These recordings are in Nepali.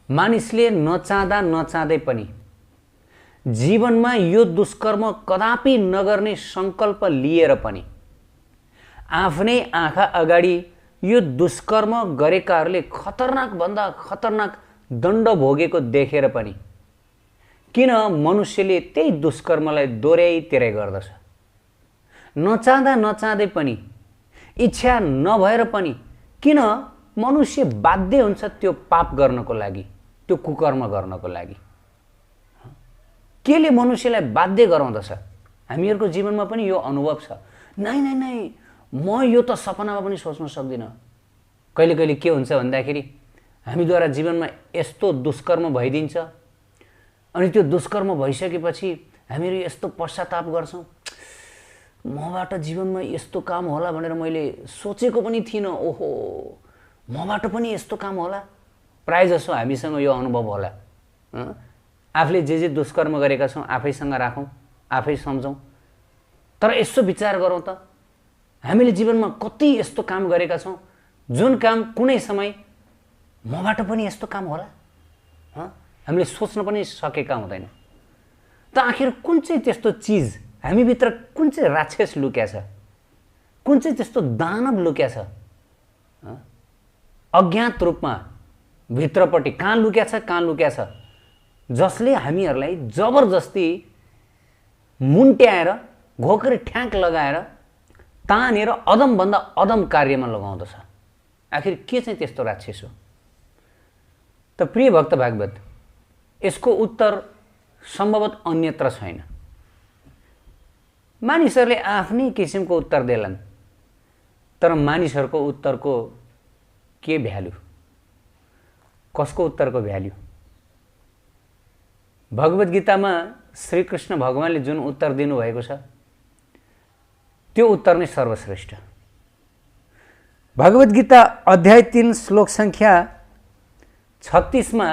मानिसले नचाहँदा नचाहँदै पनि जीवनमा यो दुष्कर्म कदापि नगर्ने सङ्कल्प लिएर पनि आफ्नै आँखा अगाडि यो दुष्कर्म गरेकाहरूले खतरनाक भन्दा खतरनाक दण्ड भोगेको देखेर पनि किन मनुष्यले त्यही दुष्कर्मलाई दोहोऱ्याइ गर्दछ? नचाहँदा नचाहँदै पनि इच्छा नभएर पनि किन मनुष्य बाध्य हुन्छ त्यो पाप गर्नको लागि, त्यो कुकर्म गर्नको लागि? केले मनुष्यलाई बाध्य गराउँदछ? हामीहरूको जीवनमा पनि यो अनुभव छ। नै नै नै म यो त सपनामा पनि सोच्न सक्दिनँ। कहिले कहिले के हुन्छ भन्दाखेरि हामीद्वारा जीवनमा यस्तो दुष्कर्म भइदिन्छ अनि त्यो दुष्कर्म भइसकेपछि हामीहरू यस्तो पश्चाताप गर्छौँ, मबाट जीवनमा यस्तो काम होला भनेर मैले सोचेको पनि थिइनँ, ओहो मबाट पनि यस्तो काम होला। प्राय जसो हामीसँग यो अनुभव होला। आफूले जे दुष्कर्म गरेका छौँ आफैसँग राखौँ, आफै सम्झौँ। तर यसो विचार गरौँ त, हामीले जीवनमा कति यस्तो काम गरेका छौँ जुन काम कुनै समय मबाट पनि यस्तो काम होला हामीले सोच्न पनि सकेका हुँदैन। त आखिर कुन चाहिँ त्यस्तो चिज हामीभित्र, कुन चाहिँ राक्षस लुक्या छ, कुन चाहिँ त्यस्तो दानव लुक्या छ अज्ञात रूपमा भित्रपट्टि कहाँ लुक्या छ जसले हामीहरूलाई जबरजस्ती मुन्ट्याएर घोकरी ठ्याक लगाएर तानेर अदमभन्दा अदम कार्यमा लगाउँदछ? आखिर के चाहिँ त्यस्तो राक्षस हो? त प्रिय भक्त भागवत, यसको उत्तर सम्भवतः अन्यत्र छैन। मानिसहरूले आफ्नै किसिमको उत्तर देलान्, तर मानिसहरूको उत्तरको के भ्यालु? कसको उत्तरको भ्यालु? भगवत गीतामा श्रीकृष्ण भगवानले जुन उत्तर दिनुभएको छ त्यो उत्तर नै सर्वश्रेष्ठ। भगवत गीता अध्याय 3 श्लोक संख्या 36 मा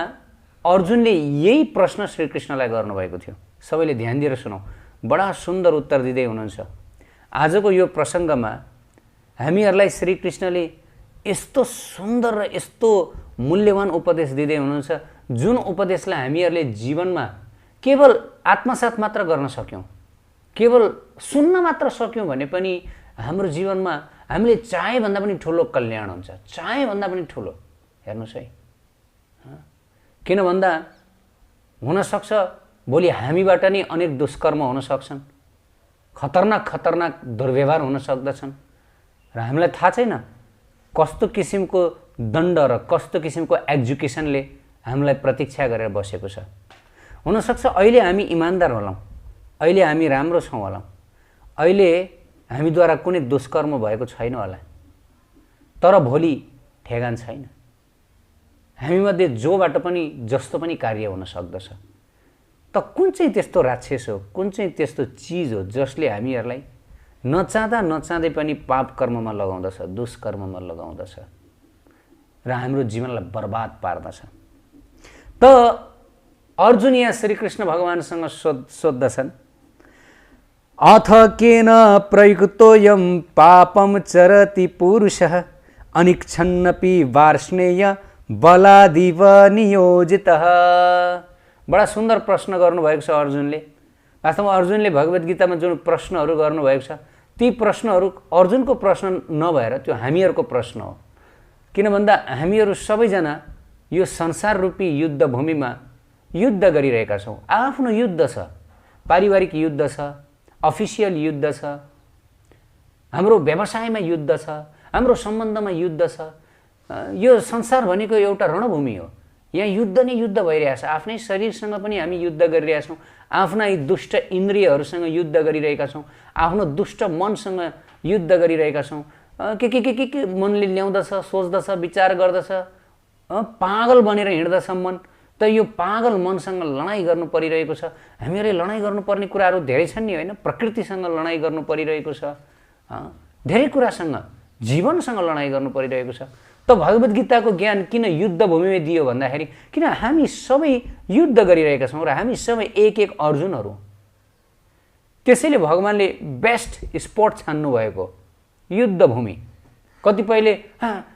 अर्जुनले यही प्रश्न श्रीकृष्णलाई गर्नुभएको थियो। सबैले ध्यान दिएर सुनौ, बडा सुन्दर उत्तर दिँदै हुनुहुन्छ। आजको यो प्रसङ्गमा हामीहरूलाई श्रीकृष्णले यस्तो सुन्दर र यस्तो मूल्यवान उपदेश दिँदै हुनुहुन्छ जुन उपदेशलाई हामीहरूले जीवनमा केवल आत्मसात मात्र गर्न सक्यौँ, केवल सुन्न मात्र सक्यौँ भने पनि हाम्रो जीवनमा हामीले चाहे भन्दा पनि ठुलो कल्याण हुन्छ, चाहे भन्दा पनि ठुलो। हेर्नुहोस् है, किन भन्दा हुनसक्छ भोलि हामीबाट नै अनेक दुष्कर्म हुन सक्छन्, खतरनाक खतरनाक दुर्व्यवहार हुन सक्दछन् र हामीलाई थाहा छैन कस्तो किसिमको दण्ड र कस्तो किसिमको एजुकेसनले हामीलाई प्रतीक्षा गरेर बसेको छ। हुनसक्छ अहिले हामी इमान्दार होलाौँ, अहिले हामी राम्रो छौँ होला, अहिले हामीद्वारा कुनै दुष्कर्म भएको छैन होला, तर भोलि ठेगान छैन। हामीमध्ये जोबाट पनि जस्तो पनि कार्य हुन सक्दछ। त कुन चाहिँ त्यस्तो राक्षस हो, कुन चाहिँ त्यस्तो चिज हो जसले हामीहरूलाई नचाहँदा नचाहँदै पनि पाप कर्ममा लगाउँदछ, दुष्कर्ममा लगाउँदछ र हाम्रो जीवनलाई बर्बाद पार्दछ? त अर्जुन यहाँ श्रीकृष्ण भगवानसँग सोद्धछन्, अथ केन प्रयुक्तोऽयं पापं चरति पुरुषः अनिच्छन्नपि वार्ष्णेय बलादिव नियोजितः। बडा सुन्दर प्रश्न गर्नुभएको छ अर्जुनले। वास्तवमा अर्जुनले भगवत गीतामा जुन प्रश्नहरू गर्नुभएको छ ती प्रश्नहरू अर्जुनको प्रश्न नभएर त्यो हामीहरूको प्रश्न हो। किन भन्दा हामीहरू सबैजना यो संसार रूपी युद्ध भूमिमा युद्ध गरिरहेका छौँ। आफ्नो युद्ध छ, पारिवारिक युद्ध छ, अफिसियल युद्ध छ, हाम्रो व्यवसायमा युद्ध छ, हाम्रो सम्बन्धमा युद्ध छ। यो संसार भनेको एउटा रणभूमि हो। यहाँ युद्ध नै युद्ध भइरहेछ। आफ्नै शरीरसँग पनि हामी युद्ध गरिरहेछौँ, आफ्ना दुष्ट इन्द्रियहरूसँग युद्ध गरिरहेका छौँ, आफ्नो दुष्ट मनसँग युद्ध गरिरहेका छौँ। के मनले ल्याउँदछ, सोच्दछ, विचार गर्दछ, पागल बनेर हिँड्दछ मन। त यो पागल मनसँग लडाइँ गर्नु परिरहेको छ। हामीहरूले लडाइँ गर्नुपर्ने कुराहरू धेरै छन् नि, होइन? प्रकृतिसँग लडाइँ गर्नु परिरहेको छ, धेरै कुरासँग, जीवनसँग लडाइँ गर्नु परिरहेको छ। त भगवत गीताको ज्ञान किन युद्ध भूमिमा दियो भन्दाखेरि किन हामी सबै युद्ध गरिरहेका छौँ र हामी सबै एक एक अर्जुनहरू। त्यसैले भगवानले बेस्ट स्पोर्ट छान्नु भएको युद्ध भूमि, कतिपयले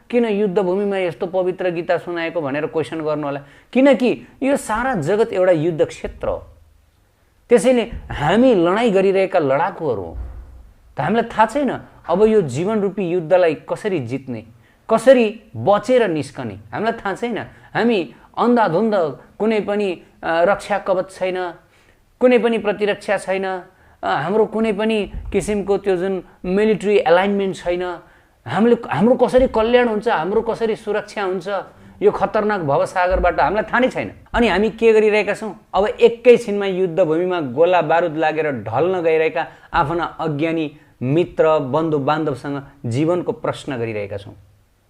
किन युद्धभूमिमा यस्तो पवित्र गीता सुनाएको भनेर क्वेसन गर्नु होला, किनकि यो सारा जगत एउटा युद्ध क्षेत्र हो। त्यसैले हामी लडाइँ गरिरहेका लडाकुहरू हौँ। त हामीलाई थाहा छैन अब यो जीवन रूपी युद्धलाई कसरी जित्ने, कसरी बचेर निस्कने हामीलाई थाहा छैन। हामी अन्धाधुन्ध कुनै पनि रक्षा कवच छैन, कुनै पनि प्रतिरक्षा छैन, हाम्रो कुनै पनि किसिमको त्यो जुन मिलिट्री एलाइनमेन्ट छैन। हाम्रो कसरी कल्याण हुन्छ, हाम्रो कसरी सुरक्षा हुन्छ यो खतरनाक भवसागरबाट हामीलाई थाहा नै छैन। अनि हामी के गरिरहेका छौँ, अब एकैछिनमा युद्धभूमिमा गोला बारुद लागेर ढल्न गइरहेका आफ्ना अज्ञानी मित्र बन्धु बान्धवसँग जीवनको प्रश्न गरिरहेका छौँ।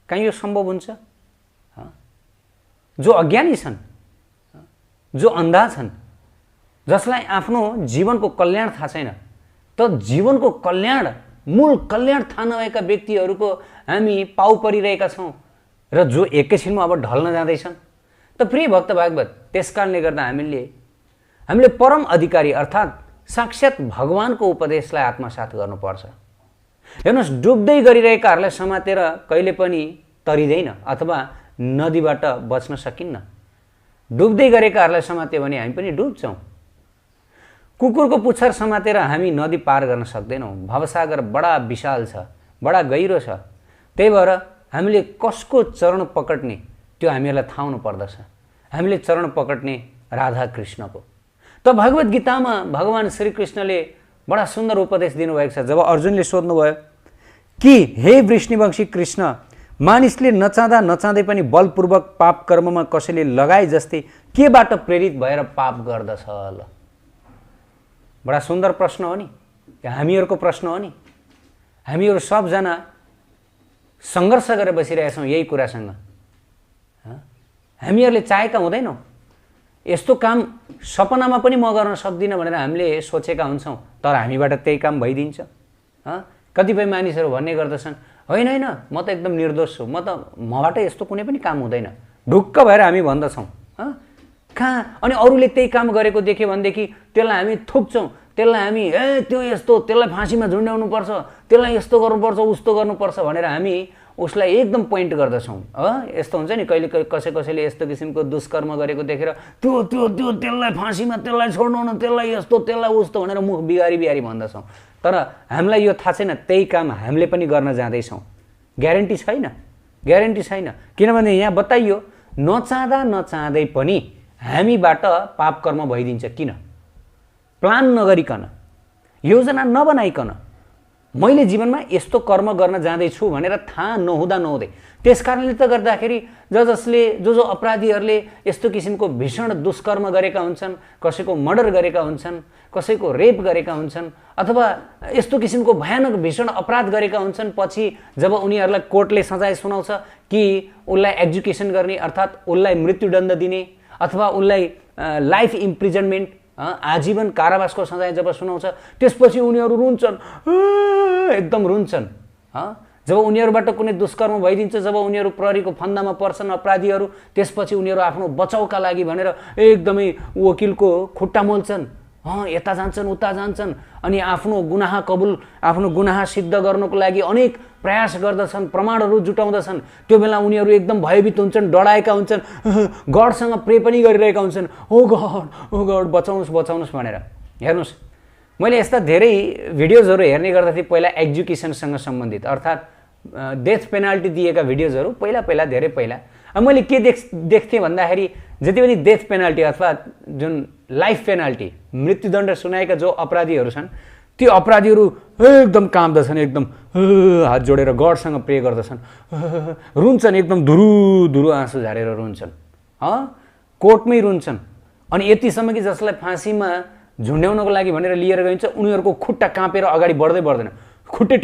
कहाँ यो सम्भव हुन्छ? जो अज्ञानी छन्, जो अन्धा छन्, जसलाई आफ्नो जीवनको कल्याण थाहा छैन, त जीवनको कल्याण मूल कल्याण थाहा नभएका व्यक्तिहरूको हामी पाउ परिरहेका छौँ र जो एकैछिनमा अब ढल्न जाँदैछन्। त प्रिय भक्त भागवत, त्यस कारणले गर्दा हामीले परम अधिकारी अर्थात् साक्षात् भगवानको उपदेशलाई आत्मसात गर्नुपर्छ। हेर्नुहोस्, डुब्दै गरिरहेकाहरूलाई समातेर कहिले पनि तरिँदैन अथवा नदीबाट बच्न सकिन्न। डुब्दै गरेकाहरूलाई समात्यो भने हामी पनि डुब्छौँ। कुकुरको पुच्छर समातेर हामी नदी पार गर्न सक्दैनौँ। भवसागर बडा विशाल छ, बडा गहिरो छ। त्यही भएर हामीले कसको चरण पकड्ने त्यो हामीहरूलाई थाहा हुनु पर्दछ। हामीले चरण पकड्ने राधा कृष्णको। त भगवत गीतामा भगवान श्रीकृष्णले बडा सुन्दर उपदेश दिनुभएको छ। जब अर्जुनले सोध्नुभयो कि हे वृष्णिवंशी कृष्ण, मानिसले नचाहँदा नचाहँदै पनि बलपूर्वक पाप कर्ममा कसैले लगाए जस्तै केबाट प्रेरित भएर पाप गर्दछ ल? बडा सुन्दर प्रश्न हो नि, हामीहरूको प्रश्न हो नि। हामीहरू सबजना सङ्घर्ष गरेर बसिरहेछौँ यही कुरासँग। हामीहरूले चाहेका हुँदैनौँ। यस्तो काम सपनामा पनि म गर्न सक्दिनँ भनेर हामीले सोचेका हुन्छौँ, तर हामीबाट त्यही काम भइदिन्छ। कतिपय मानिसहरू भन्ने गर्दछन्, होइन होइन म त एकदम निर्दोष छु, मबाट यस्तो कुनै पनि काम हुँदैन, ढुक्क भएर हामी भन्दछौँ। कहाँ अनि अरूले त्यही काम गरेको देख्यो भनेदेखि त्यसलाई हामी थुक्छौँ, त्यसलाई हामी त्यो यस्तो, त्यसलाई फाँसीमा झुन्ड्याउनुपर्छ, त्यसलाई यस्तो गर्नुपर्छ, उस्तो गर्नुपर्छ भनेर हामी उसलाई एकदम पोइन्ट गर्दछौँ। यस्तो हुन्छ नि, कहिले कसैले यस्तो किसिमको दुष्कर्म गरेको देखेर त्यसलाई फाँसीमा, त्यसलाई छोड्नु न, त्यसलाई यस्तो, त्यसलाई उस्तो भनेर मुख बिगारी भन्दछौँ। तर हामीलाई यो थाहा छैन त्यही काम हामीले पनि गर्न जाँदैछौँ। ग्यारेन्टी छैन। किनभने यहाँ बताइयो नचाहँदा नचाहँदै पनि हामीबाट पाप कर्म भइदिन्छ। किन? प्लान नगरिकन, योजना नबनाइकन, मैले जीवनमा यस्तो कर्म गर्न जाँदैछु भनेर थाहा नहुँदै। त्यस कारणले त गर्दाखेरि जो अपराधीहरूले यस्तो किसिमको भीषण दुष्कर्म गरेका हुन्छन्, कसैको मर्डर गरेका हुन्छन्, कसैको रेप गरेका हुन्छन्, अथवा यस्तो किसिमको भयानक भीषण अपराध गरेका हुन्छन्, पछि जब उनीहरूलाई कोर्टले सजाय सुनाउँछ कि उसलाई एक्जिक्युसन गर्ने अर्थात् उसलाई मृत्युदण्ड दिने अथवा उसलाई लाइफ इम्प्रिजनमेन्ट आजीवन कारावासको सजाय जब सुनाउँछ, त्यसपछि उनीहरू रुन्छन्, एकदम रुन्छन्। जब उनीहरूबाट कुनै दुष्कर्म भइदिन्छ, जब उनीहरू प्रहरीको फन्दामा पर्छन् अपराधीहरू, त्यसपछि उनीहरू आफ्नो बचाउका लागि भनेर एकदमै वकिलको खुट्टा मोल्छन्, यता जान्छन् उता जान्छन्, अनि आफ्नो गुनाह सिद्ध गर्नको लागि अनेक प्रयास गर्दछन्, प्रमाणहरू जुटाउँदछन्। त्यो बेला उनीहरू एकदम भयभीत हुन्छन्, डराएका हुन्छन्, गडसँग प्रे पनि गरिरहेका हुन्छन्, ओ गड बचाउनुहोस् भनेर। हेर्नुहोस्, मैले यस्ता धेरै भिडियोजहरू हेर्ने गर्दाखेरि पहिला एक्जिक्युसनसँग सम्बन्धित अर्थात् डेथ पेनाल्टी दिएका भिडियोजहरू पहिला धेरै पहिला मैले के देख्थेँ भन्दाखेरि जति पनि डेथ पेनाल्टी अथवा जुन लाइफ पेनाल्टी मृत्युदण्ड सुनाएका जो अपराधीहरू छन्, ती अपराधीहरू एकदम काम्दछन्, एकदम हात जोडेर गडसँग प्रे गर्दछन्, रुन्छन्, एकदम धुरु आँसु झारेर रुन्छन्, कोर्टमै रुन्छन्। अनि यतिसम्म कि जसलाई फाँसीमा झुन्ड्याउनको लागि भनेर लिएर गइन्छ, उनीहरूको खुट्टा काँपेर अगाडि बढ्दैन, खुट्टै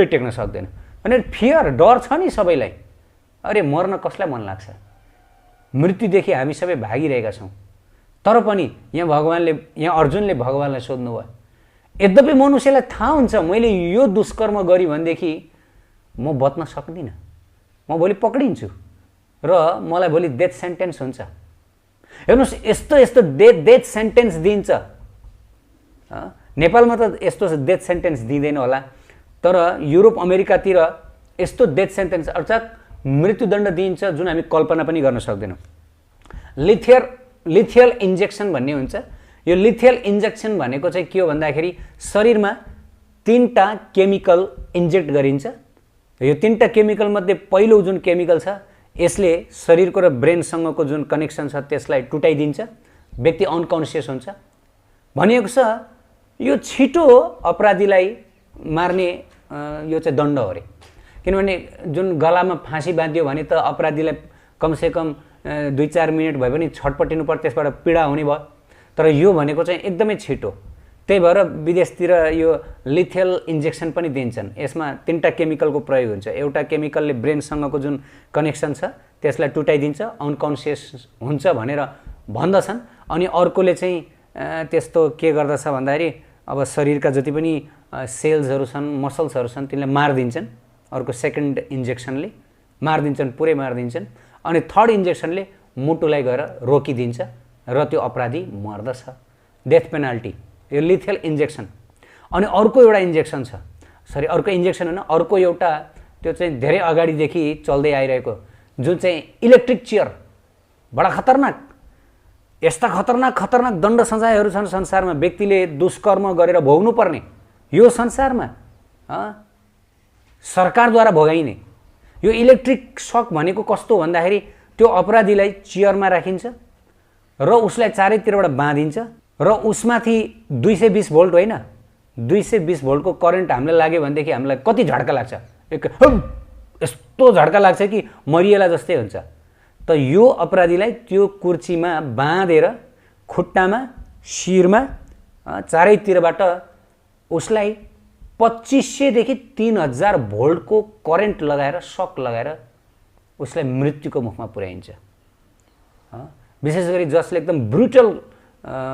टेक्न सक्दैन। अनि फियर, डर छ नि सबैलाई। अरे मर्न कसलाई मन लाग्छ? मृत्युदेखि हामी सबै भागिरहेका छौँ। तर पनि यहाँ अर्जुनले भगवानलाई सोध्नुभयो, यद्यपि मनुष्यलाई थाहा हुन्छ मैले यो दुष्कर्म गरेँ भनेदेखि म बच्न सक्दिनँ, म भोलि पक्रिन्छु र मलाई भोलि डेथ सेन्टेन्स हुन्छ। हेर्नुहोस्, यस्तो डेथ सेन्टेन्स दिन्छ। नेपालमा त यस्तो डेथ सेन्टेन्स दिँदैन होला, तर युरोप अमेरिकातिर यस्तो डेथ सेन्टेन्स अर्थात् मृत्युदण्ड दिइन्छ जुन हामी कल्पना पनि गर्न सक्दैनौँ। लिथियल इन्जेक्सन भन्ने हुन्छ। यो लिथियल इन्जेक्सन भनेको चाहिँ के हो भन्दाखेरि शरीरमा 3टा केमिकल इन्जेक्ट गरिन्छ। यो 3टा केमिकल मध्ये पहिलो जुन केमिकल छ यसले शरीरको र ब्रेनसँगको जुन कनेक्सन छ त्यसलाई टुटाइदिन्छ, व्यक्ति अनकन्सियस हुन्छ। भनिएको छ यो छिटो अपराधीलाई मार्ने यो चाहिँ दण्ड हो अरे, किनभने जुन गलामा फाँसी बाँधियो भने त अपराधीलाई कमसेकम 2-4 मिनट भए पनि छटपटिनु पर्छ, त्यसबाट पीडा हुने भयो। तर यो भनेको चाहिँ एकदमै छिटो। त्यही भएर विदेशतिर यो लिथियल इन्जेक्सन पनि दिन्छन्। यसमा 3टा केमिकलको प्रयोग हुन्छ। एउटा केमिकलले ब्रेनसँगको जुन कनेक्सन छ त्यसलाई टुटाइदिन्छ, अनकन्सियस हुन्छ भनेर भन्दछन्। अनि अर्कोले चाहिँ त्यस्तो के गर्दछ भन्दाखेरि अब शरीरका जति पनि सेल्सहरू छन्, मसल्सहरू छन् तिनलाई मारिदिन्छन्। अर्को सेकेन्ड इन्जेक्सनले मारिदिन्छन्, पुरै मारिदिन्छन्। अनि थर्ड इन्जेक्सनले मुटुलाई गएर रोकिदिन्छ र त्यो अपराधी मर्दछ। डेथ पेनाल्टी, यो लिथियल इन्जेक्सन। अनि अर्को एउटा इन्जेक्सन छ, अर्को इन्जेक्सन होइन, अर्को एउटा त्यो चाहिँ धेरै अगाडिदेखि चल्दै आइरहेको जुन चाहिँ इलेक्ट्रिक चेयर, बडा खतरनाक। यस्ता खतरनाक दण्ड सजायहरू छन् संसारमा, व्यक्तिले दुष्कर्म गरेर भोग्नु पर्ने यो संसारमा सरकारद्वारा भोगाइने। यो इलेक्ट्रिक सक भनेको कस्तो भन्दाखेरि त्यो अपराधीलाई चेयरमा राखिन्छ र उसलाई चारैतिरबाट बाँधिन्छ र उसमाथि 220 भोल्ट होइन, 220 भोल्टको करेन्ट हामीलाई लाग्यो भनेदेखि हामीलाई कति झड्का लाग्छ, यस्तो झड्का लाग्छ कि मरिएला जस्तै हुन्छ। त यो अपराधीलाई त्यो कुर्चीमा बाँधेर खुट्टामा, शिरमा चारैतिरबाट उसलाई 2500 देखि 3000 भोल्टको करेन्ट लगाएर, सक लगाएर उसलाई मृत्युको मुखमा पुर्याइन्छ। विशेष गरी जसले एकदम ब्रुटल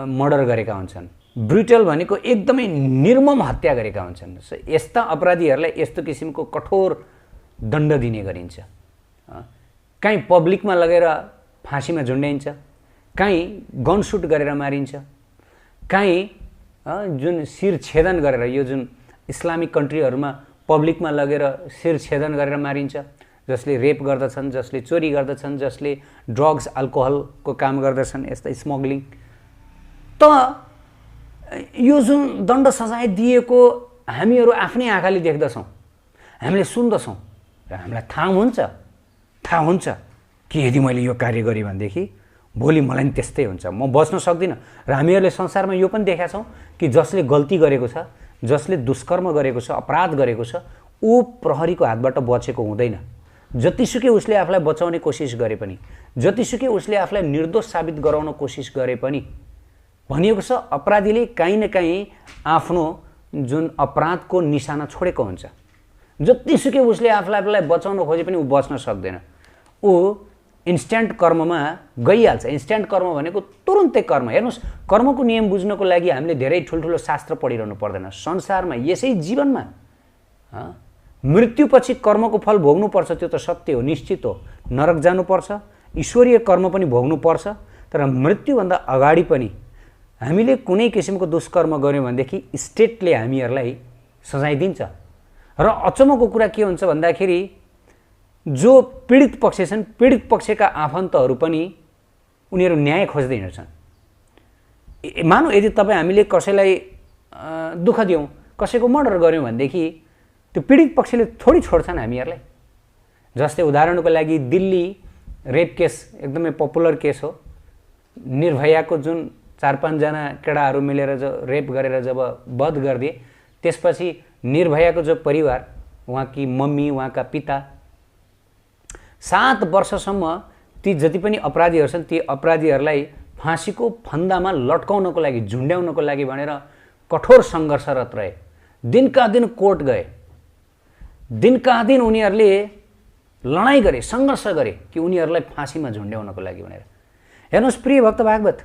मर्डर गरेका हुन्छन्। ब्रुटल भनेको एकदमै निर्मम हत्या गरेका हुन्छन्। यस्ता अपराधीहरूलाई यस्तो किसिमको कठोर दण्ड दिने गरिन्छ। कहीँ पब्लिकमा लगेर फाँसीमा झुन्ड्याइन्छ, कहीँ गनसुट गरेर मारिन्छ, कहीँ जुन शिर छेदन गरेर, यो जुन इस्लामिक कन्ट्रीहरूमा पब्लिकमा लगेर शिर छेदन गरेर मारिन्छ, जसले रेप गर्दछन्, जसले चोरी गर्दछन्, जसले ड्रग्स अल्कोहलको काम गर्दछन्, यस्ता स्मग्लिङ। त यो जुन दण्ड सजाय दिएको हामीहरू आफ्नै आँखाले देख्दछौँ, हामीले सुन्दछौँ र हामीलाई थाहा हुन्छ कि यदि मैले यो कार्य गरेँ भनेदेखि भोलि मलाई नि त्यस्तै हुन्छ, म बच्न सक्दिनँ। र हामीहरूले संसारमा यो पनि देखेका छौँ कि जसले गल्ती गरेको छ, जसले दुष्कर्म गरेको छ, अपराध गरेको छ, ऊ प्रहरीको हातबाट बचेको हुँदैन। जतिसुकै उसले आफूलाई बचाउने कोसिस गरे पनि, जतिसुकै उसले आफूलाई निर्दोष साबित गराउन कोसिस गरे पनि, भनिएको छ अपराधीले काहीँ न काहीँ आफ्नो जुन अपराधको निशाना छोडेको हुन्छ। जतिसुकै उसले आफूलाई बचाउन खोजे पनि ऊ बच्न सक्दैन। ऊ इन्स्ट्यान्ट कर्ममा गइहाल्छ। इन्स्ट्यान्ट कर्म भनेको तुरुन्तै कर्म। हेर्नुहोस्, कर्मको नियम बुझ्नको लागि हामीले धेरै ठुल्ठुलो शास्त्र पढिरहनु पर्दैन। संसारमा यसै जीवनमा मृत्युपछि कर्मको फल भोग्नुपर्छ, त्यो त सत्य हो, निश्चित हो। नरक जानुपर्छ, ईश्वरीय कर्म पनि भोग्नुपर्छ। तर मृत्युभन्दा अगाडि पनि हामीले कुनै किसिमको दुष्कर्म गऱ्यौँ भनेदेखि स्टेटले हामीहरूलाई सजाय दिन्छ। र अचम्मको कुरा के हुन्छ भन्दाखेरि जो पीडित पक्ष छन्, पीडित पक्षका आफन्तहरू पनि उनीहरू न्याय खोज्दै हिँड्छन्। मानौँ यदि हामीले कसैलाई दुःख दियौँ, कसैको मर्डर गऱ्यौँ भनेदेखि त्यो पीडित पक्षले थोडी छोड्छन् हामीहरूलाई। जस्तै उदाहरणको लागि दिल्ली रेप केस एकदमै पपुलर केस हो। निर्भयाको जुन 4-5 जना केटाहरू मिलेर जो रेप गरेर जब वध गरिदिए, त्यसपछि निर्भयाको जो परिवार, उहाँकी मम्मी, उहाँका पिता 7 वर्षसम्म ती जति पनि अपराधीहरू छन् ती अपराधीहरूलाई फाँसीको फन्दामा लट्काउनको लागि, झुन्ड्याउनको लागि भनेर कठोर सङ्घर्षरत रहे। दिनका दिन कोर्ट गए, दिनका दिन उनीहरूले लडाइँ गरे, सङ्घर्ष गरे कि उनीहरूलाई फाँसीमा झुन्ड्याउनको लागि भनेर। हेर्नुहोस् प्रिय भक्त भागवत,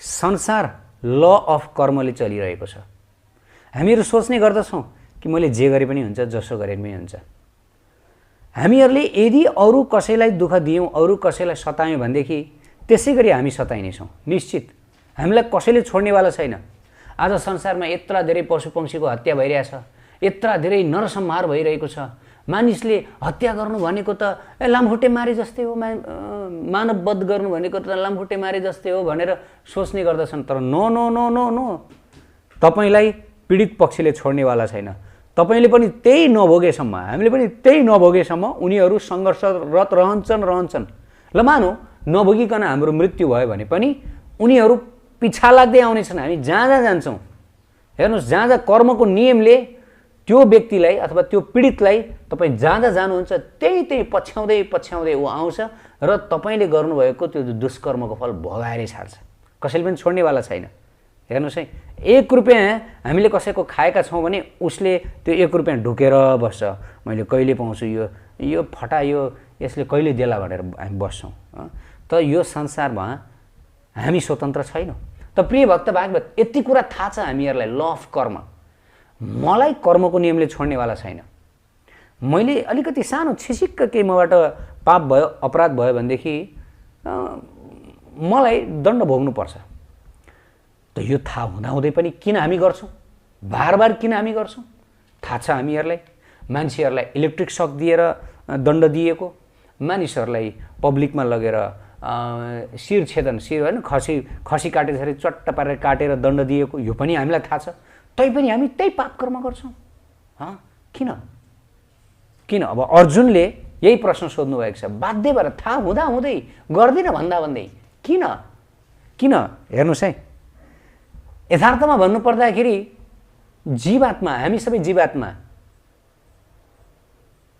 संसार ल अफ कर्मले चलिरहेको छ। हामीहरू सोच्ने गर्दछौँ कि मैले जे गरे पनि हुन्छ, जसो गरे पनि हुन्छ। हामीहरूले यदि अरू कसैलाई दुःख दियौँ, अरू कसैलाई सतायौँ भनेदेखि त्यसै गरी हामी सताइनेछौँ, निश्चित। हामीलाई कसैले छोड्नेवाला छैन। आज संसारमा यत्रा धेरै पशुपक्षीको हत्या भइरहेछ, यत्र धेरै नरसंहार भइरहेको छ, मानिसले हत्या गर्नु भनेको त लामखुट्टे मारे जस्तै हो, मानववध गर्नु भनेको त लामखुट्टे मारे जस्तै हो भनेर सोच्ने गर्दछन्। तर no no no no no, तपाईलाई पीडित पक्षले छोड्नेवाला छैन। तपाईले पनि त्यही नभोगेसम्म, हामीले पनि त्यही नभोगेसम्म उनीहरू सङ्घर्षरत रहन्छन्। ल मानौ नभोगिकन हाम्रो मृत्यु भयो भने पनि उनीहरू पिछा लाग्दै आउनेछन्। हामी जहाँ जहाँ जान्छौँ, हेर्नुहोस्, जहाँ जहाँ कर्मको नियमले त्यो व्यक्तिलाई अथवा त्यो पीडितलाई तपाईँ जहाँ जहाँ जानुहुन्छ त्यही पछ्याउँदै ऊ आउँछ र तपाईँले गर्नुभएको त्यो दुष्कर्मको फल भोगाएरै छाड्छ। कसैले पनि छोड्नेवाला छैन। हेर्नुहोस् है, 1 रुपियाँ हामीले कसैको खाएका छौँ भने उसले त्यो 1 रुपियाँ ढुकेर बस्छ, मैले कहिले पाउँछु, यो फटा, यसले कहिले देला भनेर हामी बस्छौँ। त यो संसारमा हामी स्वतन्त्र छैनौँ। त प्रिय भक्त भागवत, यति कुरा थाहा छ हामीहरूलाई, ल अफ कर्म, मलाई कर्मको नियमले छोड्नेवाला छैन। मैले अलिकति सानो छिसिक्क केही मबाट पाप भयो, अपराध भयो भनेदेखि मलाई दण्ड भोग्नुपर्छ। त यो थाहा हुँदाहुँदै पनि किन हामी गर्छौँ, बार किन हामी गर्छौँ? थाहा छ हामीहरूलाई, मान्छेहरूलाई इलेक्ट्रिक सक दिएर दण्ड दिएको, मानिसहरूलाई पब्लिकमा लगेर शिर छेदन, शिर होइन, खसी काटेर चट्ट पारेर काटेर दण्ड दिएको, यो पनि हामीलाई थाहा छ। तैपनि हामी त्यही पाप कर्म गर्छौँ। किन? अब अर्जुनले यही प्रश्न सोध्नु भएको छ, बाध्य भएर थाहा हुँदाहुँदै गर्दिन भन्दै किन? हेर्नुहोस् है, यथार्थमा भन्नुपर्दाखेरि जीवात्मा, हामी सबै जीवात्मा,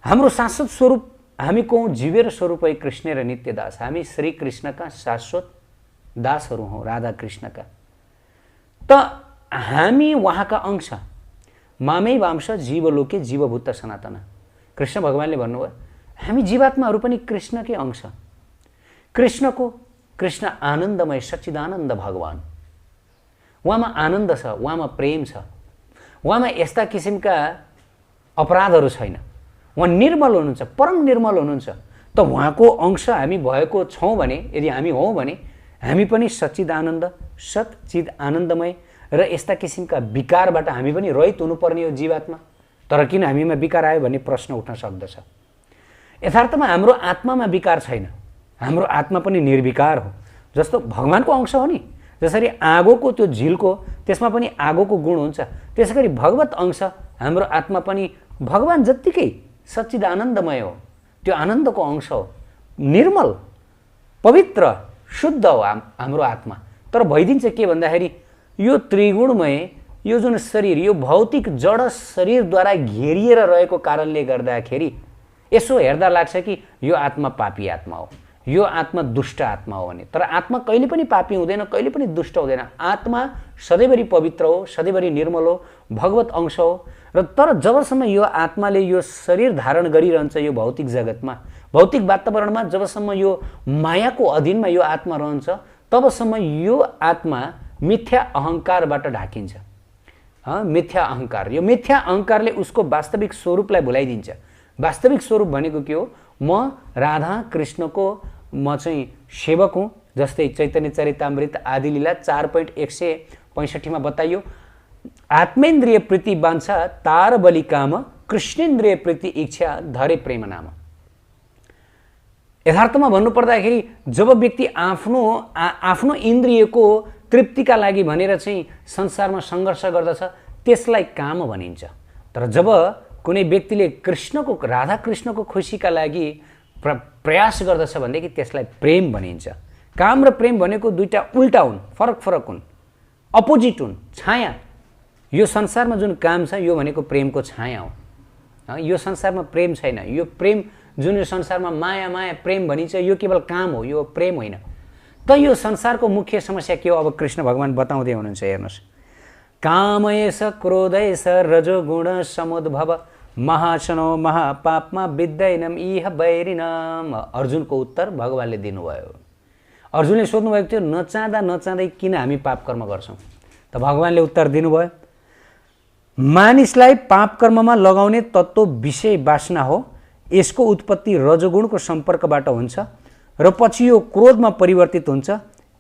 हाम्रो शाश्वत स्वरूप हामी कौँ? जीवेर स्वरूप है कृष्ण र नित्य दास। हामी श्री कृष्णका शाश्वत दासहरू हौँ, राधा कृष्णका। त हामी उहाँका अंश, मामै वांश जीवलोके जीवभूत सनातन। कृष्ण भगवानले भन्नुभयो हामी जीवात्माहरू पनि कृष्णकै अंश। कृष्ण आनन्दमय सच्चिदानन्द भगवान, उहाँमा आनन्द छ, उहाँमा प्रेम छ, उहाँमा यस्ता किसिमका अपराधहरू छैन। उहाँ निर्मल हुनुहुन्छ, परम निर्मल हुनुहुन्छ। त उहाँको अंश हामी भएको छौँ भने, यदि हामी हौँ भने हामी पनि सच्चिद आनन्दमय र यस्ता किसिमका विकारबाट हामी पनि रहित हुनुपर्ने हो जीवात्मा। तर किन हामीमा विकार आयो भन्ने प्रश्न उठ्न सक्दछ। यथार्थमा हाम्रो आत्मामा विकार छैन, हाम्रो आत्मा पनि निर्विकार हो। जस्तो भगवानको अंश हो नि, जसरी आगोको त्यो झिल्को, त्यसमा पनि आगोको गुण हुन्छ, त्यसैगरी भगवत अंश हाम्रो आत्मा पनि भगवान जत्तिकै सच्चिद आनन्दमय हो। त्यो आनन्दको अंश हो, निर्मल, पवित्र, शुद्ध हो हाम्रो आत्मा। तर भइदिन्छ के भन्दाखेरि यो त्रिगुणमय, यो जुन शरीर, यो भौतिक जड शरीरद्वारा घेरिएर रहेको कारणले गर्दाखेरि यसो हेर्दा लाग्छ कि यो आत्मा पापी आत्मा हो, यो आत्मा दुष्ट आत्मा हो भने। तर आत्मा कहिले पनि पापी हुँदैन, कहिले पनि दुष्ट हुँदैन। आत्मा सधैँभरि पवित्र हो, सधैँभरि निर्मल हो, भगवत अंश हो। र तर जबसम्म यो आत्माले यो शरीर धारण गरिरहन्छ यो भौतिक जगतमा, भौतिक वातावरणमा, जबसम्म यो मायाको अधीनमा यो आत्मा रहन्छ, तबसम्म यो आत्मा मिथ्या अहङ्कारबाट ढाकिन्छ। मिथ्या अहङ्कार, यो मिथ्या अहङ्कारले उसको वास्तविक स्वरूपलाई भुलाइदिन्छ। वास्तविक स्वरूप भनेको के हो? म राधा कृष्णको म चाहिँ सेवक हुँ। जस्तै चैतन्य चरितामृत आदि लीला 4.165 बताइयो, आत्मेन्द्रिय प्रीति बान्छा तार बलि काम, कृष्णेन्द्रिय प्रीति इच्छा धरे प्रेम नाम। यथार्थमा भन्नुपर्दाखेरि जब व्यक्ति आफ्नो इन्द्रियको तृप्तिका लागि भनेर चाहिँ संसारमा सङ्घर्ष गर्दछ त्यसलाई काम भनिन्छ। तर जब कुनै व्यक्तिले राधा कृष्णको खुसीका लागि प्रयास गर्दछ भनेदेखि त्यसलाई प्रेम भनिन्छ। काम र प्रेम भनेको दुईटा उल्टा हुन्, फरक हुन्, अपोजिट हुन्, छाया। यो संसारमा जुन काम छ यो भनेको प्रेमको छाया हो। यो संसारमा प्रेम छैन। यो प्रेम जुन यो संसारमा माया प्रेम भनिन्छ यो केवल काम हो, यो प्रेम होइन। त यो संसारको मुख्य समस्या के हो? अब कृष्ण भगवान बताउँदै हुनुहुन्छ, हेर्नुहोस्। कामयस क्रोधयस रजोगुण समुद्भव, महाशनो महापापमा विद्दैनम इह बैरिनम। अर्जुनको उत्तर भगवानले दिनुभयो। अर्जुनले सोध्नुभएको थियो नचाहँदै किन हामी पाप कर्म गर्छौँ? त भगवानले उत्तर दिनुभयो, मानिसलाई पाप कर्ममा लगाउने तत्त्व विषय वासना हो। यसको उत्पत्ति रजोगुणको सम्पर्कबाट हुन्छ र पछि यो क्रोधमा परिवर्तित हुन्छ।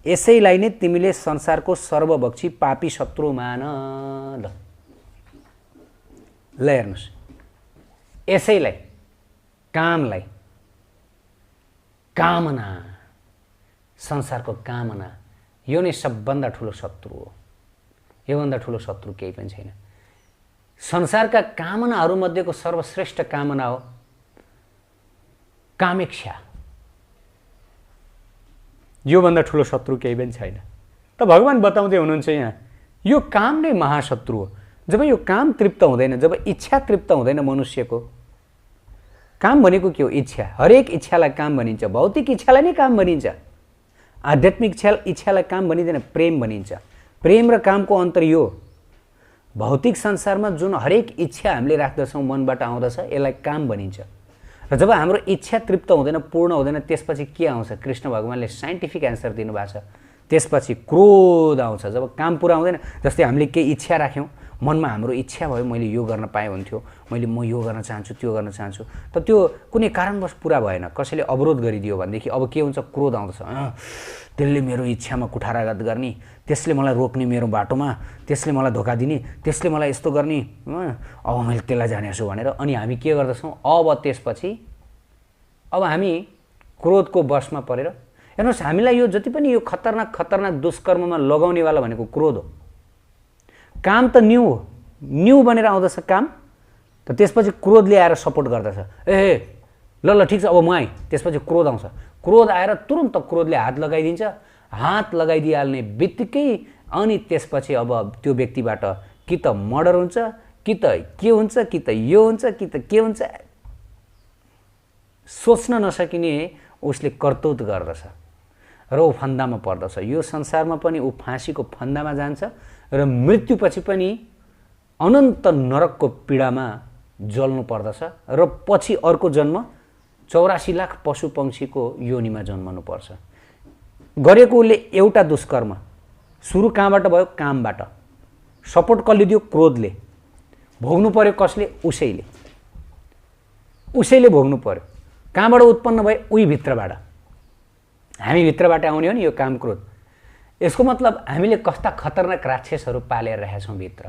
यसैलाई नै तिमीले संसारको सर्वभक्षी पापी शत्रु मान। ल हेर्नुहोस्, यसैलाई कामलाई कामना, संसारको कामना, यो नै सबभन्दा ठुलो शत्रु हो। योभन्दा ठुलो शत्रु केही पनि छैन। संसारका कामनाहरूमध्येको सर्वश्रेष्ठ कामना हो कामेक्षा। योभन्दा ठुलो शत्रु केही पनि छैन। त भगवान बताउँदै हुनुहुन्छ यहाँ, यो काम नै महाशत्रु हो। जब यो काम तृप्त हुँदैन, जब इच्छा तृप्त हुँदैन मनुष्यको, काम भनेको के हो? इच्छा। हरेक इच्छालाई काम भनिन्छ। भौतिक इच्छालाई नै काम भनिन्छ। आध्यात्मिक इच्छालाई काम भनिँदैन, प्रेम भनिन्छ। प्रेम र कामको अन्तर यो, भौतिक संसारमा जुन हरेक इच्छा हामीले राख्दछौँ मनबाट आउँदछ, यसलाई काम भनिन्छ। र जब हाम्रो इच्छा तृप्त हुँदैन, पूर्ण हुँदैन, त्यसपछि के आउँछ? कृष्ण भगवानले साइन्टिफिक एन्सर दिनुभएको छ, त्यसपछि क्रोध आउँछ। जब काम पुरा हुँदैन, जस्तै हामीले केही इच्छा राख्यौँ, मनमा हाम्रो इच्छा भयो मैले यो गर्न पाएँ हुन्थ्यो, म यो गर्न चाहन्छु, त्यो गर्न चाहन्छु, त त्यो कुनै कारणवश पुरा भएन, कसैले अवरोध गरिदियो भनेदेखि अब के हुन्छ? क्रोध आउँदछ। त्यसले मेरो इच्छामा कुठाराघात गर्ने, त्यसले मलाई रोक्ने मेरो बाटोमा, त्यसले मलाई धोका दिने, त्यसले मलाई यस्तो गर्ने, अब मैले त्यसलाई जानेछु भनेर अनि हामी के गर्दछौँ? अब त्यसपछि अब हामी क्रोधको वशमा परेर, हेर्नुहोस्, हामीलाई यो जति पनि यो खतरनाक दुष्कर्ममा लगाउनेवाला भनेको क्रोध हो। काम त न्यू हो, न्यू बनेर आउँदछ काम, त त्यसपछि क्रोधले आएर सपोर्ट गर्दछ। ल ठिक छ, अब म आएँ। त्यसपछि क्रोध आउँछ। क्रोध आएर तुरन्त क्रोधले हात लगाइदिन्छ। हात लगाइदिइहाल्ने बित्तिकै अनि त्यसपछि अब त्यो व्यक्तिबाट कि त मर्डर हुन्छ, कि त के हुन्छ, कि त यो हुन्छ, कि त के हुन्छ, सोच्न नसकिने उसले करतुत गर्दछ र ऊ फन्दामा पर्दछ। यो संसारमा पनि ऊ फाँसीको फन्दामा जान्छ र मृत्युपछि पनि अनन्त नरकको पीडामा जल्नु पर्दछ र पछि अर्को जन्म 84 लाख पशु पंक्षीको योनिमा जन्मनु पर्छ। गरेको उसले एउटा दुष्कर्म सुरु कहाँबाट भयो? कामबाट। सपोर्ट कसले दियो? क्रोधले। भोग्नु पर्यो कसले? उसैले भोग्नु पर्यो। कहाँबाट उत्पन्न भयो? उही भित्रबाट। हामी भित्रबाट आउने हो नि यो काम क्रोध। यसको मतलब हामीले कस्ता खतरनाक राक्षसहरू पालेर राखेका छौँ भित्र,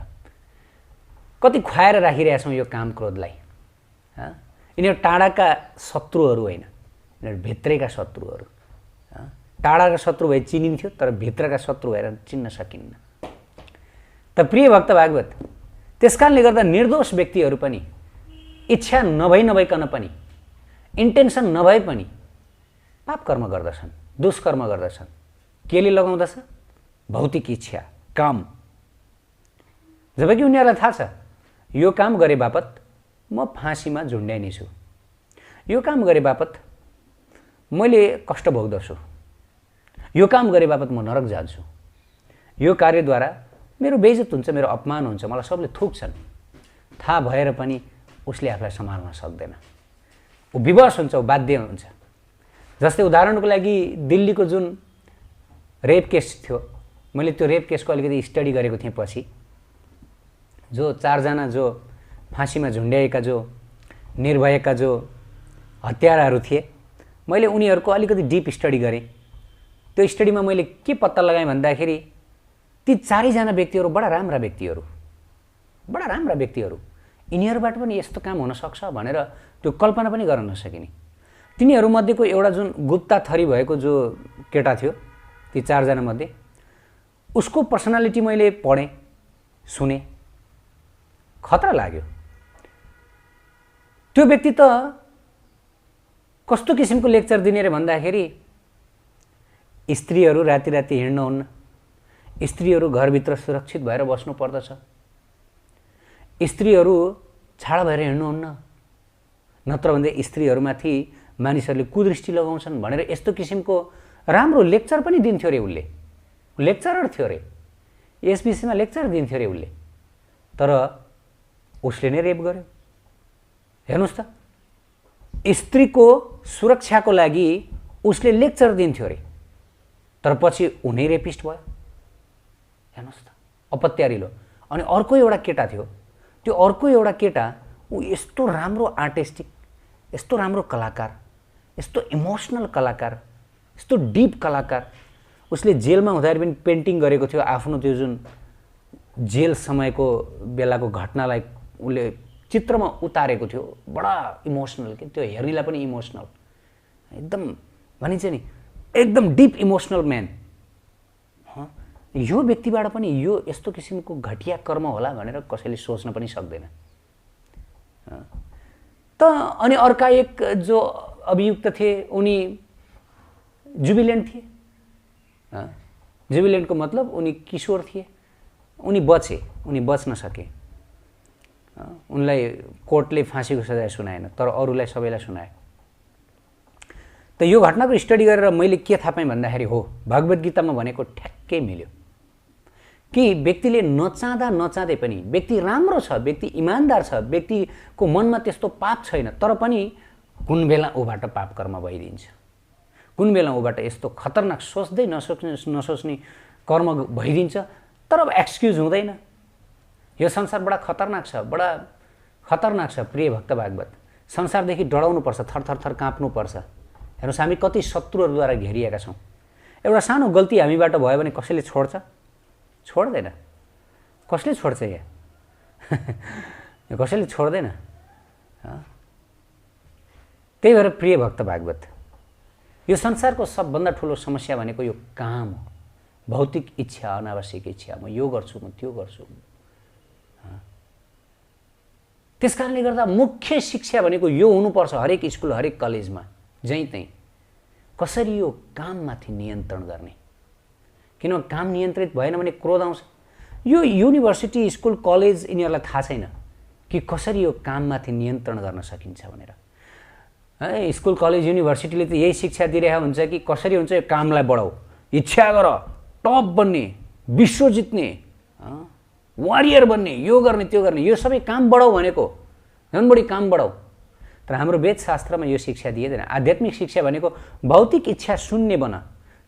कति खुवाएर राखिरहेछौँ यो काम क्रोधलाई। यिनीहरू टाढाका शत्रुहरू होइन, यिनीहरू भित्रैका शत्रुहरू। टाढाका शत्रु भए चिनिन्थ्यो, तर भित्रका शत्रु भएर चिन्न सकिन्न। त प्रिय भक्त भागवत, त्यसकारणले गर्दा निर्दोष व्यक्तिहरू पनि इच्छा नभइकन पनि, इन्टेन्सन नभए पनि पाप कर्म गर्दछन्, दुष्कर्म गर्दछन्। केले लगाउँदछ? भौतिक इच्छा, काम। जबकि उनीहरूलाई थाहा छ यो काम गरे बापत म फाँसीमा झुन्ड्याइने छु, यो काम गरे बापत मैले कष्ट भोग्दछु, यो काम गरे बापत म नरक जान्छु, यो कार्यद्वारा मेरो बेइज्जत हुन्छ, मेरो अपमान हुन्छ, मलाई सबले थुक्छन्। थाहा भएर पनि उसले आफूलाई सम्हाल्न सक्दैन। ऊ विवश हुन्छ, ऊ बाध्य हुन्छ। जस्तै उदाहरणको लागि दिल्लीको जुन रेप केस थियो, मैले त्यो रेप केसको अलिकति स्टडी गरेको थिएँ। पछि जो 4 जना जो फाँसीमा झुन्ड्याएका, जो निर्भयका जो हत्याराहरू थिए, मैले उनीहरूको अलिकति डिप स्टडी गरेँ। त्यो स्टडीमा मैले के पत्ता लगाएँ भन्दाखेरि ती 4 जना व्यक्तिहरू बडा राम्रा व्यक्तिहरू, यिनीहरूबाट पनि यस्तो काम हुन सक्छ भनेर त्यो कल्पना पनि गर्न नसकिने। तिनीहरूमध्येको एउटा जुन गुप्ता थरी भएको जो केटा थियो, ती 4 जना मध्ये उसको पर्सनालिटी मैले पढेँ, सुने, खतरा लाग्यो। त्यो व्यक्ति त कस्तो किसिमको लेक्चर दिने रे भन्दाखेरि स्त्रीहरू राति हिँड्नुहुन्न, स्त्रीहरू घरभित्र सुरक्षित भएर बस्नु पर्दछ, स्त्रीहरू छाडा भएर हिँड्नुहुन्न, नत्र भने स्त्रीहरूमाथि मानिसहरूले कुदृष्टि लगाउँछन् भनेर यस्तो किसिमको राम्रो लेक्चर पनि दिन्थ्यो रे उसले। लेक्चरर थियो रे, यस विषयमा लेक्चर दिन्थ्यो रे उसले। तर उसले नै रेप गर्यो। हेर्नुहोस् त, स्त्रीको सुरक्षाको लागि उसले लेक्चर दिन्थ्यो रे, तर पछि उनी रेपिस्ट भयो। हेर्नुहोस् त, अपत्यारिलो। अनि अर्को एउटा केटा थियो, त्यो अर्को एउटा केटा ऊ यस्तो राम्रो आर्टिस्टिक, यस्तो राम्रो कलाकार, यस्तो इमोसनल कलाकार, यस्तो डिप कलाकार। उसले जेलमा हुँदाखेरि पनि पेन्टिङ गरेको थियो आफ्नो त्यो जुन जेल समयको बेलाको घटनालाई उसले चित्रमा उतारेको थियो, बडा इमोसनल के, त्यो हेर्नेलाई पनि इमोसनल, एकदम भनिन्छ नि एकदम डिप इमोसनल म्यान। यो व्यक्तिबाट पनि यो यस्तो किसिमको घटिया कर्म होला भनेर कसैले सोच्न पनि सक्दैन। त अनि अर्का एक जो अभियुक्त थिए उनी जुबिलेन्ट थिए। जुबिलेन्टको मतलब उनी किशोर थिए, उनी बच्न सके। उनलाई कोर्टले फाँसीको सजाय सुनाएन, तर अरूलाई सबैलाई सुनाए। त यो घटनाको स्टडी गरेर मैले के थाहा पाएँ भन्दाखेरि हो, भगवत गीतामा भनेको ठ्याक्कै मिल्यो कि व्यक्तिले नचाहँदा नचाहँदै पनि, व्यक्ति राम्रो छ, व्यक्ति इमान्दार छ, व्यक्तिको मनमा त्यस्तो पाप छैन, तर पनि कुन बेला ऊबाट पाप कर्म भइदिन्छ, कुन बेला ऊबाट यस्तो खतरनाक सोच्दै नसोच्ने कर्म भइदिन्छ। तर अब एक्सक्युज हुँदैन। यो संसार बडा खतरनाक छ, बडा खतरनाक छ प्रिय भक्त भागवत। संसारदेखि डराउनुपर्छ, थरथर काँप्नुपर्छ। हेर्नुहोस् हामी कति शत्रुहरूद्वारा घेरिएका छौँ। एउटा सानो गल्ती हामीबाट भयो भने कसैले छोड्छ? छोड्दैन। कसले छोड्छ यहाँ? कसैले छोड्दैन। त्यही भएर प्रिय भक्त भागवत, यो संसारको सबभन्दा ठुलो समस्या भनेको यो काम हो, भौतिक इच्छा, अनावश्यक इच्छा। म यो गर्छु, म त्यो गर्छु। त्यसकारणले गर्दा मुख्य शिक्षा भनेको यो हुनुपर्छ हरेक स्कुल, हरेक कलेजमा, जहीँ तहीँ कसरी यो काममाथि नियन्त्रण गर्ने। किनभने काम नियन्त्रित भएन भने क्रोध आउँछ। यो युनिभर्सिटी, स्कुल, कलेज यिनीहरूलाई थाहा छैन कि कसरी यो काममाथि नियन्त्रण गर्न सकिन्छ भनेर। स्कुल, कलेज, युनिभर्सिटीले त यही शिक्षा दिइरहेको हुन्छ कि कसरी हुन्छ यो कामलाई बढाऊ, इच्छा गर, टप बन्ने, विश्व जित्ने, वारियर बन्ने, यो गर्ने त्यो गर्ने, यो सबै काम बढाऊ भनेको, झन् बढी काम बढाऊ। तर हाम्रो वेदशास्त्रमा यो शिक्षा दिएदैन। आध्यात्मिक शिक्षा भनेको भौतिक इच्छा शून्य बन,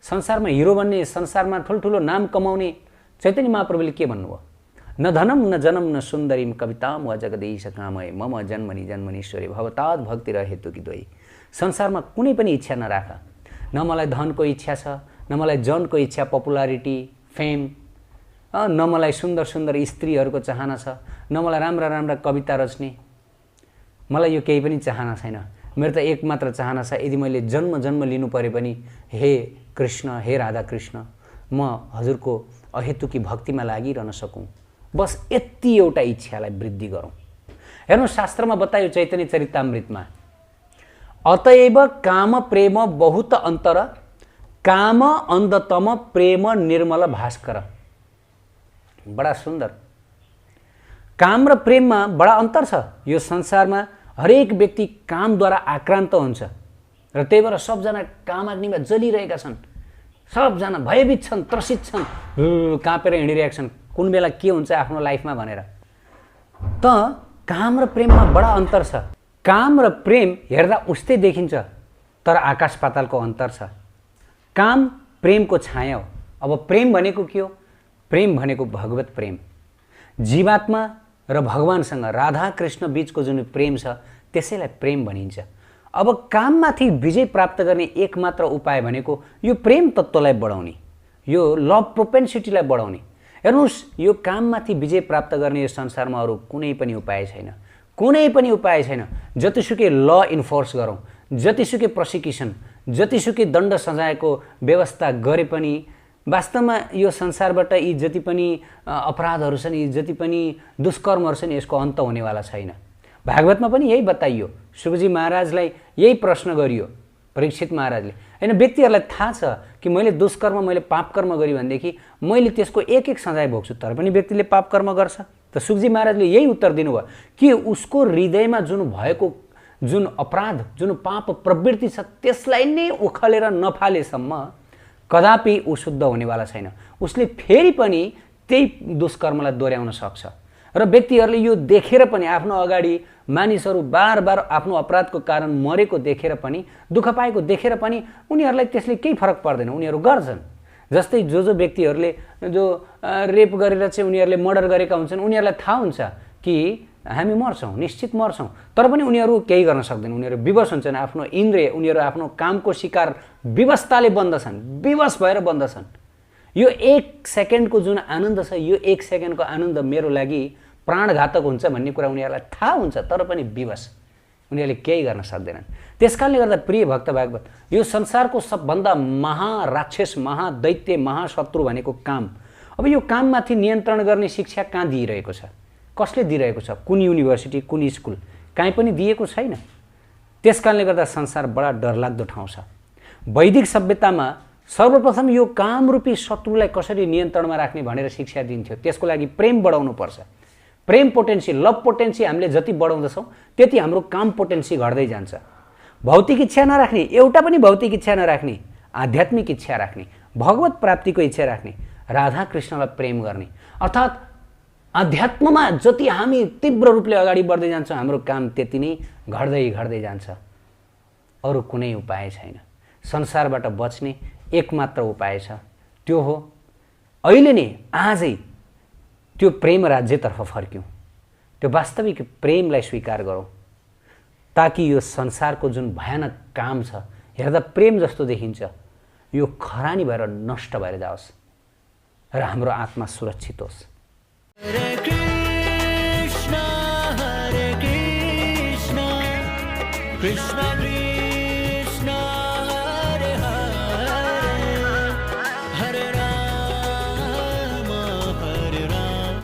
संसारमा हिरो बन्ने, संसारमा ठुल्ठुलो नाम कमाउने। चैतन्य महाप्रभुले के भन्नुभयो? न धनम न जनम न सुन्दरीम कविताम व जगदीश कामय मम जन्मनि जन्मनीश्वरी भवतात् भक्ति र हेतु कि दोई। संसारमा कुनै पनि इच्छा नराख। न मलाई धनको इच्छा छ, न मलाई जनको इच्छा, पपुलारिटी, फेम, न मलाई सुन्दर सुन्दर स्त्रीहरूको चाहना छ, न मलाई राम्रा राम्रा कविता रच्ने। मलाई यो केही पनि चाहना छैन। मेरो त एक मात्र चाहना छ, यदि मैले जन्म जन्म लिनु परे पनि हे कृष्ण, हे राधा कृष्ण, म हजुरको अहेतुकी भक्तिमा लागिरहन सकूँ। बस यति एउटा इच्छालाई वृद्धि गरौँ। हेर्नु, शास्त्रमा बतायो चैतन्य चरितामृतमा, अतएव काम प्रेम बहुत अन्तर, काम अन्धतम प्रेम निर्मल भास्कर। बडा सुन्दर। काम र प्रेममा बडा अन्तर छ। यो संसारमा हरेक व्यक्ति कामद्वारा आक्रान्त हुन्छ र त्यही भएर सबजना कामाग्निमा जलिरहेका छन्। सबजना भयभीत छन्, त्रसित छन्, काँपेर हिँडिरहेका छन्, कुन बेला के हुन्छ आफ्नो लाइफमा भनेर। त काम र प्रेममा बडा अन्तर छ। काम र प्रेम हेर्दा उस्तै देखिन्छ, तर आकाश पातालको अन्तर छ। काम प्रेमको छाया हो। अब प्रेम भनेको के हो? प्रेम भनेको भगवत प्रेम, जीवात्मा र भगवानसँग, राधा कृष्ण बीचको जुन प्रेम छ त्यसैलाई प्रेम भनिन्छ। अब काममाथि विजय प्राप्त गर्ने एकमात्र उपाय भनेको यो प्रेम तत्त्वलाई बढाउने, यो लभ प्रोपेन्सिटीलाई बढाउने। हेर्नुहोस्, यो काममाथि विजय प्राप्त गर्ने यो संसारमा अरू कुनै पनि उपाय छैन, कुनै पनि उपाय छैन। जतिसुकै ल इन्फोर्स गरौँ, जतिसुकै प्रोसिक्युसन, जतिसुकै दण्ड सजायको व्यवस्था गरे पनि वास्तवमा यो संसारबाट यी जति पनि अपराधहरू छन्, यी जति पनि दुष्कर्महरू छन्, यसको अन्त हुनेवाला छैन। भागवतमा पनि यही बताइयो। सुखजी महाराजलाई यही प्रश्न गरियो परीक्षित महाराजले। होइन, व्यक्तिहरूलाई थाहा छ कि मैले दुष्कर्म, मैले पापकर्म गरेँ भनेदेखि मैले त्यसको एक एक सजाय भोग्छु, तर पनि व्यक्तिले पापकर्म गर्छ। त सुखजी महाराजले यही उत्तर दिनुभयो कि उसको हृदयमा जुन भएको जुन अपराध, जुन पाप प्रवृत्ति छ त्यसलाई नै उखलेर नफालेसम्म कदापि ऊ शुद्ध हुनेवाला छैन। उसले फेरि पनि त्यही दुष्कर्मलाई दोहोऱ्याउन सक्छ। र व्यक्तिहरूले यो देखेर पनि, आफ्नो अगाडि मानिसहरू बार बार आफ्नो अपराधको कारण मरेको देखेर पनि, दुःख पाएको देखेर पनि उनीहरूलाई त्यसले केही फरक पर्दैन, उनीहरू गर्छन्। जस्तै जो व्यक्तिहरूले जो रेप गरेर चाहिँ उनीहरूले मर्डर गरेका हुन्छन्, उनीहरूलाई थाहा हुन्छ कि हामी मर्छौँ, निश्चित मर्छौँ, तर पनि उनीहरू केही गर्न सक्दैन। उनीहरू विवश हुन्छन्, आफ्नो इन्द्रिय, उनीहरू आफ्नो कामको शिकार विवशताले बन्दछन्, विवश भएर बन्दछन्। यो एक सेकेन्डको जुन आनन्द छ, यो एक सेकेन्डको आनन्द मेरो लागि प्राणघातक हुन्छ भन्ने कुरा उनीहरूलाई थाहा हुन्छ, तर पनि विवश उनीहरूले केही गर्न सक्दैनन्। त्यसकारणले गर्दा प्रिय भक्त भागवत, यो संसारको सबभन्दा महाराक्षस, महादैत्य, महाशत्रु भनेको काम। अब यो काममाथि नियन्त्रण गर्ने शिक्षा कहाँ दिइरहेको छ? कसले दिइरहेको छ? कुन युनिभर्सिटी, कुन स्कुल? कहीँ पनि दिएको छैन। त्यसकारणले गर्दा संसार बडा डरलाग्दो ठाउँ छ। वैदिक सभ्यतामा सर्वप्रथम यो कामरूपी शत्रुलाई कसरी नियन्त्रणमा राख्ने भनेर शिक्षा दिन्थ्यो। त्यसको लागि प्रेम बढाउनु पर्छ। प्रेम पोटेन्सी, लभ पोटेन्सी हामीले जति बढाउँदछौँ त्यति हाम्रो काम पोटेन्सी घट्दै जान्छ। भौतिक इच्छा नराख्ने, एउटा पनि भौतिक इच्छा नराख्ने, आध्यात्मिक इच्छा राख्ने, भगवत प्राप्तिको इच्छा राख्ने, राधा कृष्णलाई प्रेम गर्ने, अर्थात् अध्यात्ममा जति हामी तीव्र रूपले अगाडि बढ्दै जान्छौँ हाम्रो काम त्यति नै घट्दै जान्छ। अरू कुनै उपाय छैन। संसारबाट बच्ने एकमात्र उपाय छ, त्यो हो अहिले नै आजै त्यो प्रेम राज्यतर्फ फर्क्यौँ, त्यो वास्तविक प्रेमलाई स्वीकार गरौँ, ताकि यो संसारको जुन भयानक काम छ, हेर्दा प्रेम जस्तो देखिन्छ, यो खरानी भएर नष्ट भएर जाओस् र हाम्रो आत्मा सुरक्षित होस्। हरे कृष्ण कृष्ण कृष्ण